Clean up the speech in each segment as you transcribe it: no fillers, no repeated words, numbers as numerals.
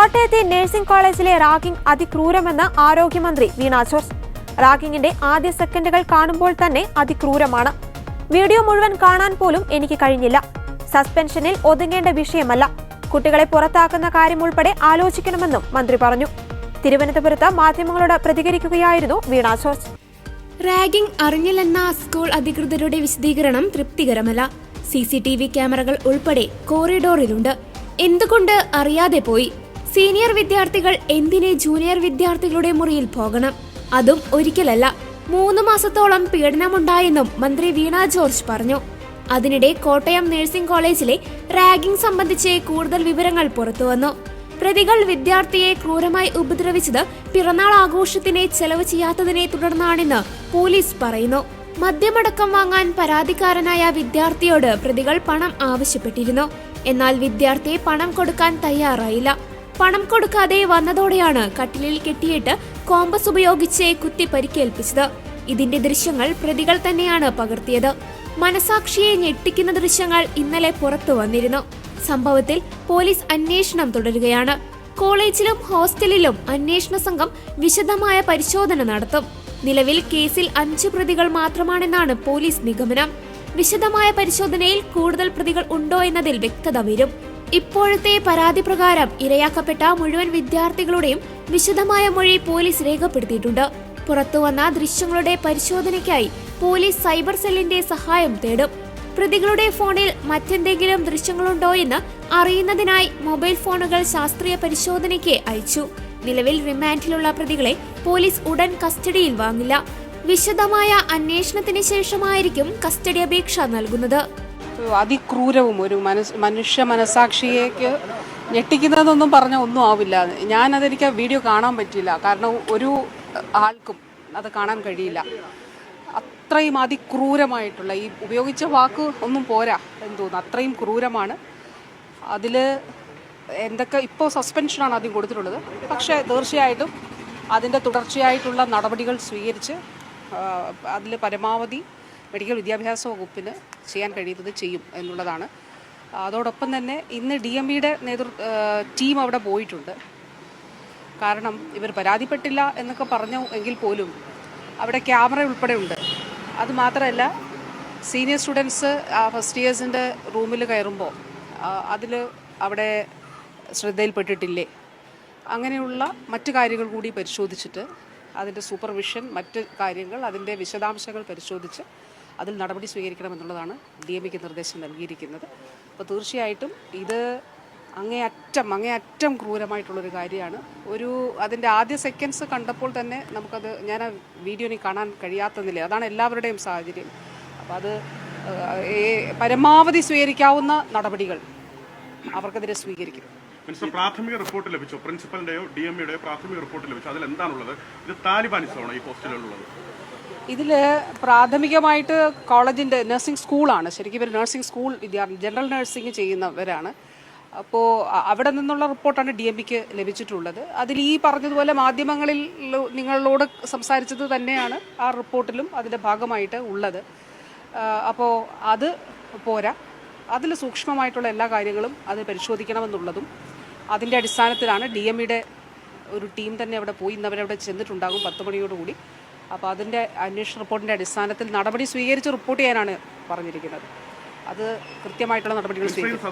കോട്ടയത്തെ നഴ്സിംഗ് കോളേജിലെ റാഗിംഗ് അതിക്രൂരമെന്ന് ആരോഗ്യമന്ത്രി വീണ ജോർജ്. റാഗിങ്ങിന്റെ ആദ്യ സെക്കൻഡുകൾ കാണുമ്പോൾ തന്നെ അതിക്രൂരമാണ്. വീഡിയോ മുഴുവൻ കാണാൻ പോലും എനിക്ക് കഴിഞ്ഞില്ല. സസ്പെൻഷനിൽ ഒതുങ്ങേണ്ട വിഷയമല്ല. കുട്ടികളെ പുറത്താക്കുന്ന കാര്യം ഉൾപ്പെടെ ആലോചിക്കണമെന്നും മന്ത്രി പറഞ്ഞു. തിരുവനന്തപുരത്ത് മാധ്യമങ്ങളോട് പ്രതികരിക്കുകയായിരുന്നു വീണ ജോർജ്. റാഗിംഗ് അറിഞ്ഞില്ലെന്ന സ്കൂൾ അധികൃതരുടെ വിശദീകരണം തൃപ്തികരമല്ല. CCTV ക്യാമറകൾ ഉൾപ്പെടെ കോറിഡോറിലുണ്ട്. എന്തുകൊണ്ട് അറിയാതെ പോയി? സീനിയർ വിദ്യാർത്ഥികൾ എന്തിനെ ജൂനിയർ വിദ്യാർത്ഥികളുടെ മുറിയിൽ പോകണം? അതും ഒരിക്കലല്ല, 3 മാസത്തോളം പീഡനമുണ്ടായെന്നും മന്ത്രി വീണ ജോർജ് പറഞ്ഞു. അതിനിടെ കോട്ടയം നഴ്സിംഗ് കോളേജിലെ റാഗിംഗ് സംബന്ധിച്ച് കൂടുതൽ വിവരങ്ങൾ പുറത്തുവന്നു. പ്രതികൾ വിദ്യാർത്ഥിയെ ക്രൂരമായി ഉപദ്രവിച്ചത് പിറന്നാൾ ആഘോഷത്തിന് ചെലവ് ചെയ്യാത്തതിനെ തുടർന്നാണെന്ന് പോലീസ് പറയുന്നു. മദ്യമടക്കം വാങ്ങാൻ പരാതിക്കാരനായ വിദ്യാർത്ഥിയോട് പ്രതികൾ പണം ആവശ്യപ്പെട്ടിരുന്നു. എന്നാൽ വിദ്യാർത്ഥി പണം കൊടുക്കാൻ തയ്യാറായില്ല. പണം കൊടുക്കാതെ വന്നതോടെയാണ് കട്ടിലിൽ കെട്ടിയിട്ട് കോമ്പസ് ഉപയോഗിച്ച് കുത്തി പരിക്കേൽപ്പിച്ചത്. ഇതിന്റെ ദൃശ്യങ്ങൾ പ്രതികൾ തന്നെയാണ് പകർത്തിയത്. മനസാക്ഷിയെ ഞെട്ടിക്കുന്ന ദൃശ്യങ്ങൾ ഇന്നലെ പുറത്തു വന്നിരുന്നു. സംഭവത്തിൽ പോലീസ് അന്വേഷണം തുടരുകയാണ്. കോളേജിലും ഹോസ്റ്റലിലും അന്വേഷണ സംഘം വിശദമായ പരിശോധന നടത്തും. നിലവിൽ കേസിൽ 5 പ്രതികൾ മാത്രമാണെന്നാണ് പോലീസ് നിഗമനം. വിശദമായ പരിശോധനയിൽ കൂടുതൽ പ്രതികൾ ഉണ്ടോ എന്നതിൽ വ്യക്തത വരും. ഇപ്പോഴത്തെ പരാതി പ്രകാരം ഇരയാക്കപ്പെട്ട മുഴുവൻ വിദ്യാർത്ഥികളുടെയും വിശദമായ മൊഴി പോലീസ് രേഖപ്പെടുത്തിയിട്ടുണ്ട്. പുറത്തുവന്ന ദൃശ്യങ്ങളുടെ പരിശോധനയ്ക്കായി പോലീസ് സൈബർ സെല്ലിന്റെ സഹായം തേടും. പ്രതികളുടെ ഫോണിൽ മറ്റെന്തെങ്കിലും ദൃശ്യങ്ങളുണ്ടോ എന്ന് അറിയുന്നതിനായി മൊബൈൽ ഫോണുകൾ ശാസ്ത്രീയ പരിശോധനയ്ക്ക് അയച്ചു. നിലവിൽ റിമാൻഡിലുള്ള പ്രതികളെ പോലീസ് ഉടൻ കസ്റ്റഡിയിൽ വാങ്ങില്ല. വിശദമായ അന്വേഷണത്തിന് ശേഷമായിരിക്കും കസ്റ്റഡി അപേക്ഷ നൽകുന്നത്. അതിക്രൂരവും ഒരു മനുഷ്യ മനസാക്ഷിയേക്ക് ഞെട്ടിക്കുന്നതൊന്നും പറഞ്ഞാൽ ഒന്നും ആവില്ല. ഞാനതെനിക്ക് വീഡിയോ കാണാൻ പറ്റില്ല. കാരണം ഒരു ആൾക്കും അത് കാണാൻ കഴിയില്ല. അത്രയും അതിക്രൂരമായിട്ടുള്ള, ഈ ഉപയോഗിച്ച വാക്ക് ഒന്നും പോരാ എന്ന് തോന്നുന്നു. അത്രയും ക്രൂരമാണ്. അതിൽ എന്തൊക്കെ ഇപ്പോൾ സസ്പെൻഷനാണ് ആദ്യം കൊടുത്തിട്ടുള്ളത്. പക്ഷേ തീർച്ചയായിട്ടും അതിൻ്റെ തുടർച്ചയായിട്ടുള്ള നടപടികൾ സ്വീകരിച്ച് അതിൽ പരമാവധി മെഡിക്കൽ വിദ്യാഭ്യാസ വകുപ്പിന് ചെയ്യാൻ കഴിയുന്നത് ചെയ്യും എന്നുള്ളതാണ്. അതോടൊപ്പം തന്നെ ഇന്ന് DMEയുടെ ടീം അവിടെ പോയിട്ടുണ്ട്. കാരണം ഇവർ പരാതിപ്പെട്ടില്ല എന്നൊക്കെ പറഞ്ഞു എങ്കിൽ പോലും അവിടെ ക്യാമറ ഉൾപ്പെടെ ഉണ്ട്. അതുമാത്രമല്ല, സീനിയർ സ്റ്റുഡൻസ് ഫസ്റ്റ് ഇയേഴ്സിൻ്റെ റൂമിൽ കയറുമ്പോൾ അതിൽ അവിടെ ശ്രദ്ധയിൽപ്പെട്ടിട്ടില്ലേ, അങ്ങനെയുള്ള മറ്റു കാര്യങ്ങൾ കൂടി പരിശോധിച്ചിട്ട് അതിൻ്റെ സൂപ്പർവിഷൻ, മറ്റ് കാര്യങ്ങൾ, അതിൻ്റെ വിശദാംശങ്ങൾ പരിശോധിച്ച് അതിൽ നടപടി സ്വീകരിക്കണമെന്നുള്ളതാണ് DMEക്ക് നിർദ്ദേശം നൽകിയിരിക്കുന്നത്. അപ്പോൾ തീർച്ചയായിട്ടും ഇത് അങ്ങേയറ്റം ക്രൂരമായിട്ടുള്ളൊരു കാര്യമാണ്. അതിൻ്റെ ആദ്യ സെക്കൻഡ്സ് കണ്ടപ്പോൾ തന്നെ നമുക്കത്, ഞാൻ ആ വീഡിയോയിൽ കാണാൻ കഴിയാത്തതില്ല. അതാണ് എല്ലാവരുടെയും സാഹചര്യം. അപ്പോൾ അത് പരമാവധി സ്വീകരിക്കാവുന്ന നടപടികൾ അവർക്കെതിരെ സ്വീകരിക്കും. പ്രാഥമിക റിപ്പോർട്ട് ലഭിച്ചു, പ്രിൻസിപ്പലിന്റെയോ DMEയുടെയോ പ്രാഥമിക റിപ്പോർട്ട് ലഭിച്ചു. അതിൽ എന്താണുള്ളത്? ഇത് താലിബാനിസമാണോ ഈ പോസ്റ്റിലുള്ളത്? ഇതിൽ പ്രാഥമികമായിട്ട് കോളേജിൻ്റെ നഴ്സിംഗ് സ്കൂളാണ്. ശരിക്കും ഇവർ നഴ്സിംഗ് സ്കൂൾ വിദ്യാർത്ഥി, ജനറൽ നഴ്സിംഗ് ചെയ്യുന്നവരാണ്. അപ്പോൾ അവിടെ നിന്നുള്ള റിപ്പോർട്ടാണ് DMEക്ക് ലഭിച്ചിട്ടുള്ളത്. അതിൽ ഈ പറഞ്ഞതുപോലെ മാധ്യമങ്ങളിൽ നിങ്ങളോട് സംസാരിച്ചത് തന്നെയാണ് ആ റിപ്പോർട്ടിലും അതിൻ്റെ ഭാഗമായിട്ട് ഉള്ളത്. അപ്പോൾ അത് പോരാ, അതിൽ സൂക്ഷ്മമായിട്ടുള്ള എല്ലാ കാര്യങ്ങളും അത് പരിശോധിക്കണമെന്നുള്ളതും അതിൻ്റെ അടിസ്ഥാനത്തിലാണ് DMEയുടെ ഒരു ടീം തന്നെ അവിടെ പോയി. ഇന്നവരവിടെ ചെന്നിട്ടുണ്ടാകും 10 മണിയോടുകൂടി. അപ്പോൾ അതിൻ്റെ അന്വേഷണ റിപ്പോർട്ടിൻ്റെ അടിസ്ഥാനത്തിൽ നടപടി സ്വീകരിച്ച് റിപ്പോർട്ട് ചെയ്യാനാണ് പറഞ്ഞിരിക്കുന്നത്. അത് കൃത്യമായിട്ടുള്ള നടപടികൾ സ്വീകരിക്കും.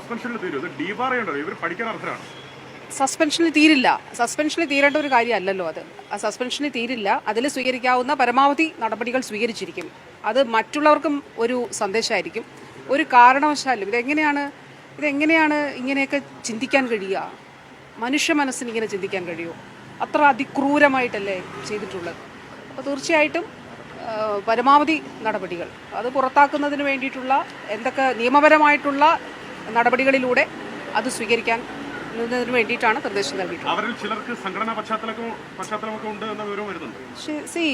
സസ്പെൻഷനിൽ തീരില്ല. സസ്പെൻഷനിൽ തീരേണ്ട ഒരു കാര്യമല്ലല്ലോ അത്. ആ സസ്പെൻഷനിൽ തീരില്ല. അതിൽ സ്വീകരിക്കാവുന്ന പരമാവധി നടപടികൾ സ്വീകരിച്ചിരിക്കും. അത് മറ്റുള്ളവർക്കും ഒരു സന്ദേശമായിരിക്കും. ഒരു കാരണവശാലും ഇതെങ്ങനെയാണ് ഇങ്ങനെയൊക്കെ ചിന്തിക്കാൻ കഴിയുക? മനുഷ്യ മനസ്സിന് ഇങ്ങനെ ചിന്തിക്കാൻ കഴിയുമോ? അത്ര അതിക്രൂരമായിട്ടല്ലേ ചെയ്തിട്ടുള്ളത്. അപ്പോൾ തീർച്ചയായിട്ടും പരമാവധി നടപടികൾ അത് പുറത്താക്കുന്നതിന് വേണ്ടിയിട്ടുള്ള എന്തൊക്കെ നിയമപരമായിട്ടുള്ള നടപടികളിലൂടെ അത് സ്വീകരിക്കാൻ വേണ്ടിയിട്ടാണ് നിർദ്ദേശം നൽകിയിട്ടുള്ളത്.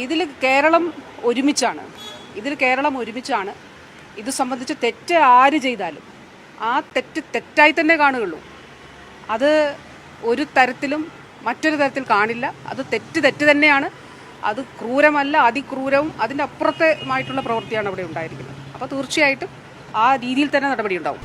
ഇതിൽ കേരളം ഒരുമിച്ചാണ്. ഇത് സംബന്ധിച്ച് തെറ്റ് ആര് ചെയ്താലും ആ തെറ്റ് തെറ്റായി തന്നെ കാണുകയുള്ളൂ. അത് ഒരു തരത്തിലും മറ്റൊരു തരത്തിൽ കാണില്ല. അത് തെറ്റ് തന്നെയാണ്. അത് ക്രൂരമല്ല, അതിക്രൂരവും അതിൻ്റെ അപ്പുറത്തുമായിട്ടുള്ള പ്രവൃത്തിയാണ് അവിടെ ഉണ്ടായിരിക്കുന്നത്. അപ്പോൾ തീർച്ചയായിട്ടും ആ രീതിയിൽ തന്നെ നടപടി ഉണ്ടാവും.